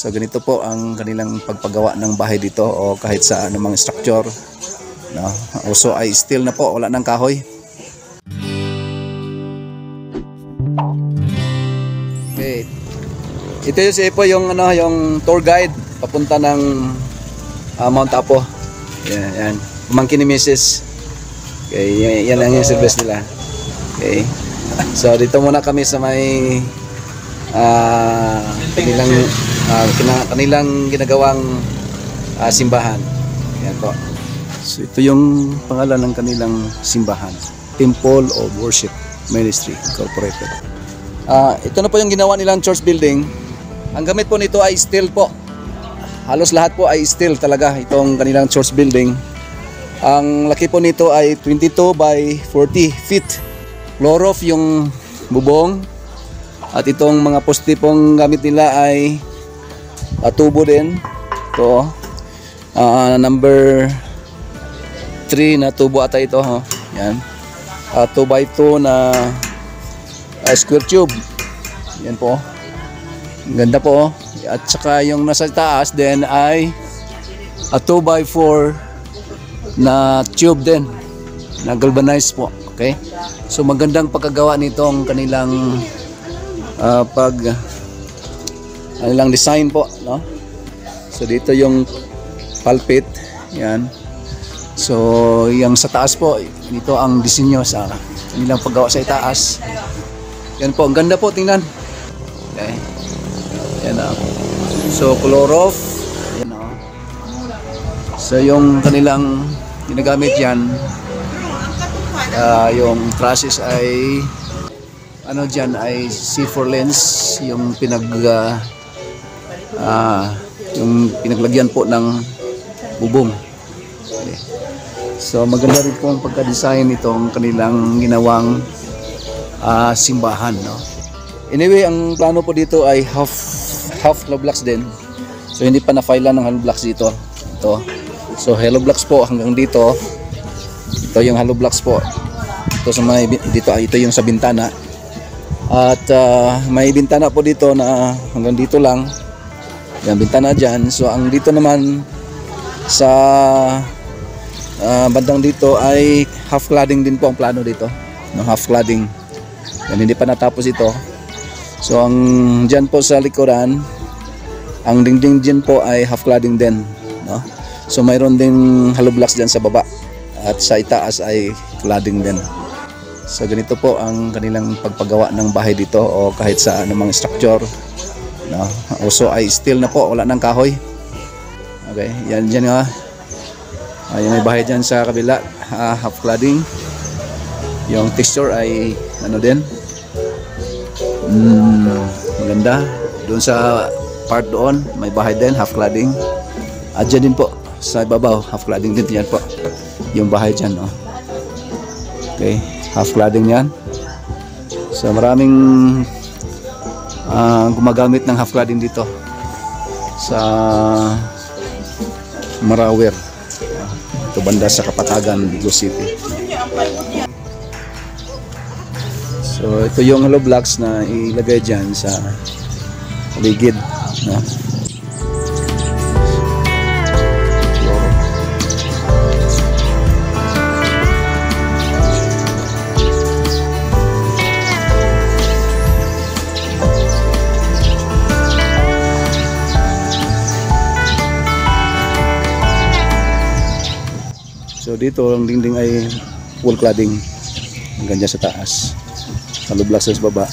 So ganito po ang kanilang pagpagawa ng bahay dito o kahit sa anumang structure. No? Also ay steel na po, wala nang kahoy. Okay. Ito yung si Epo, yung tour guide papunta ng Mount Apo. Yan. Pamangkin ni Mrs. Okay, yan lang yung service nila. Okay. So dito muna kami sa may kanilang ginagawang simbahan. Yan po. So ito yung pangalan ng kanilang simbahan, Temple of Worship Ministry Incorporated. Ito na po yung ginawa nilang church building. Ang gamit po nito ay steel po. Halos lahat po ay steel talaga itong kanilang church building. Ang laki po nito ay 22 by 40 feet. Floor roof yung bubong. At itong mga poste pong gamit nila ay tubo din. Ito, number 3 na tubo ata ito. Yan. 2x2 na square tube. Yan po. Ang ganda po. At saka yung nasa taas din ay 2x4 na tube din. Na galvanized po. Okay? So magandang pagkagawa nitong kanilang kanilang design po, no? So dito yung pulpit, yan. So yung sa taas po, dito ang disenyo sa kanilang paggawa sa itaas. Yan po, ang ganda po, tingnan. Okay. Yan na. So color off. Yan na. So yung kanilang ginagamit yan, yung trusses ay dyan ay C4 lens, yung pinaglagyan po ng bubong. Okay. So maganda rin po ang pagka-design itong kanilang ginawang simbahan, no? Anyway, ang plano po dito ay half hollow blocks din. So hindi pa na-file ng hollow blocks dito. Ito. So hollow blocks po hanggang dito. Ito yung hollow blocks po. Ito sa ito yung sa bintana. At may bintana po dito na hanggang dito lang. Yan, bintana dyan. So ang dito naman sa bandang dito ay half cladding din po ang plano dito, no, half cladding. Yan, hindi pa natapos ito. So ang dyan po sa likuran, ang dingding dyan po ay half cladding din, no? So mayroon ding hollow blocks dyan sa baba. At sa itaas ay cladding din. So ganito po ang kanilang pagpagawa ng bahay dito o kahit sa anumang structure, no? Also ay steel na po, wala nang kahoy. Okay, yan dyan nga. Yung may bahay dyan sa kabila, half cladding. Yung texture ay din, maganda. Doon sa part doon may bahay din, half cladding. At dyan din po sa ibabaw, half cladding din yan po yung bahay dyan, no? Okay, half cladding yan. So maraming gumagamit ng half cladding dito sa Marawer. Ito banda sa Kapatagan, Vigo City. So ito yung hollow blocks na ilagay dyan sa paligid, no? So dito ang dingding ay full cladding hanggang dyan sa taas. Hollow blocks sa baba.